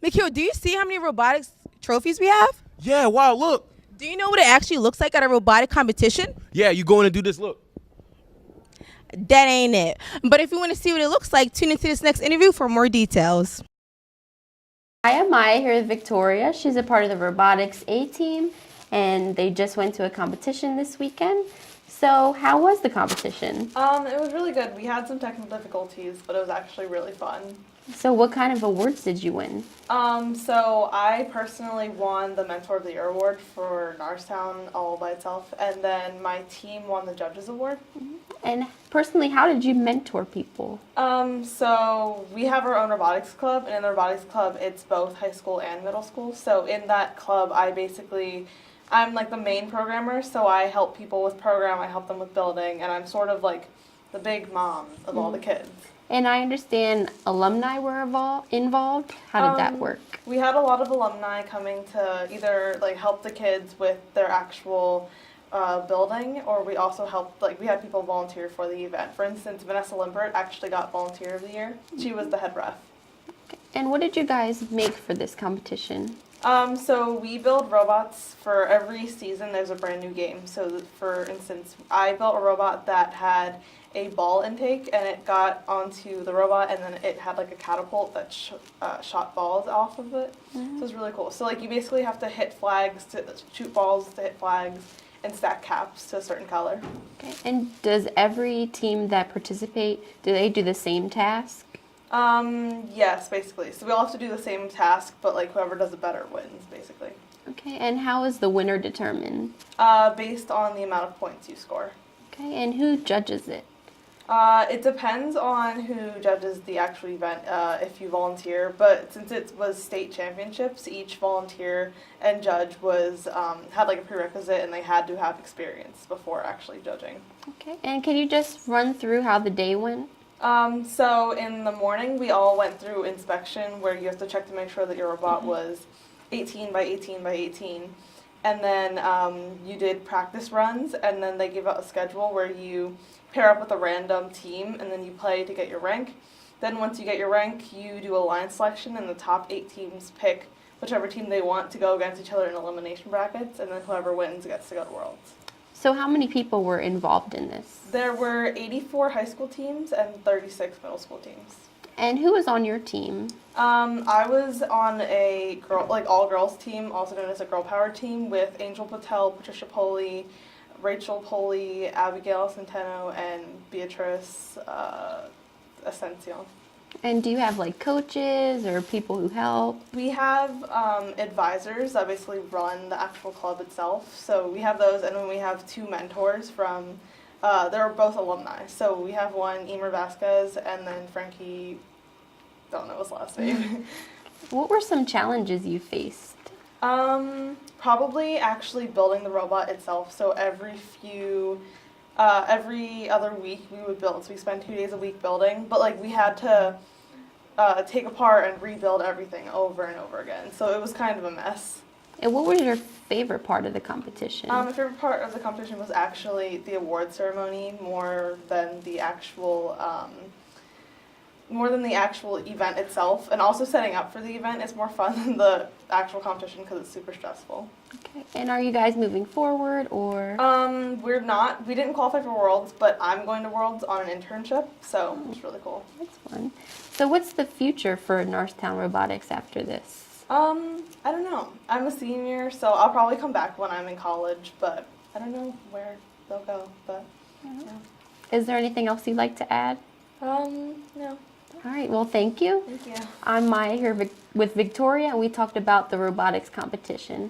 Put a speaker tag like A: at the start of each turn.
A: Mikhail, do you see how many robotics trophies we have?
B: Yeah, wow, look.
A: Do you know what it actually looks like at a robotic competition?
B: Yeah, you going to do this, look.
A: That ain't it. But if you want to see what it looks like, tune into this next interview for more details.
C: Hi, I'm Maya here with Victoria. She's a part of the Robotics A team, and they just went to a competition this weekend. So how was the competition?
D: It was really good. We had some technical difficulties, but it was actually really fun.
C: So what kind of awards did you win?
D: So I personally won the Mentor of the Year award for Norristown all by itself, and then my team won the Judges Award.
C: And personally, how did you mentor people?
D: So we have our own robotics club, and in the robotics club, it's both high school and middle school. So in that club, I'm like the main programmer, so I help people with program, I help them with building, and I'm sort of like the big mom of all the kids.
C: And I understand alumni were involved. How did that work?
D: We had a lot of alumni coming to either like help the kids with their actual building, or we also helped, like we had people volunteer for the event. For instance, Vanessa Limbert actually got Volunteer of the Year. She was the head ref.
C: And what did you guys make for this competition?
D: So we build robots for every season. There's a brand new game. So for instance, I built a robot that had a ball intake, and it got onto the robot, and then it had like a catapult that shot balls off of it. So it was really cool. So like you basically have to hit flags to shoot balls to hit flags and stack caps to a certain color.
C: Okay. And does every team that participate, do they do the same task?
D: Yes, basically. So we all have to do the same task, but like whoever does it better wins, basically.
C: Okay. And how is the winner determined?
D: Based on the amount of points you score.
C: Okay. And who judges it?
D: It depends on who judges the actual event, if you volunteer, but since it was state championships, each volunteer and judge was had like a prerequisite, and they had to have experience before actually judging.
C: Okay. And can you just run through how the day went?
D: So in the morning, we all went through inspection, where you have to check to make sure that your robot was 18 by 18 by 18. And then you did practice runs, and then they give out a schedule where you pair up with a random team, and then you play to get your rank. Then once you get your rank, you do a line selection, and the top 8 teams pick whichever team they want to go against each other in elimination brackets, and then whoever wins gets to go to Worlds.
C: So how many people were involved in this?
D: There were 84 high school teams and 36 middle school teams.
C: And who was on your team?
D: I was on a all-girls team, also known as a girl power team, with Angel Patel, Patricia Poli, Rachel Poli, Abigail Centeno, and Beatrice Ascension.
C: And do you have like coaches or people who help?
D: We have advisors that basically run the actual club itself. So we have those, and then we have 2 mentors from, they're both alumni. So we have one, Emer Vasquez, and then Frankie, don't know his last name.
C: What were some challenges you faced?
D: Probably actually building the robot itself. So every other week we would build. So we spend 2 days a week building, but like we had to take apart and rebuild everything over and over again. So it was kind of a mess.
C: And what was your favorite part of the competition?
D: My favorite part of the competition was actually the award ceremony more than the actual event itself, and also setting up for the event is more fun than the actual competition because it's super stressful.
C: Okay. And are you guys moving forward, or?
D: We're not. We didn't qualify for Worlds, but I'm going to Worlds on an internship, so it's really cool.
C: That's fun. So what's the future for Norristown Robotics after this?
D: I don't know. I'm a senior, so I'll probably come back when I'm in college, but I don't know where they'll go, but yeah.
C: Is there anything else you'd like to add?
D: No.
C: All right, well, thank you.
D: Thank you.
C: I'm Maya here with Victoria, and we talked about the robotics competition.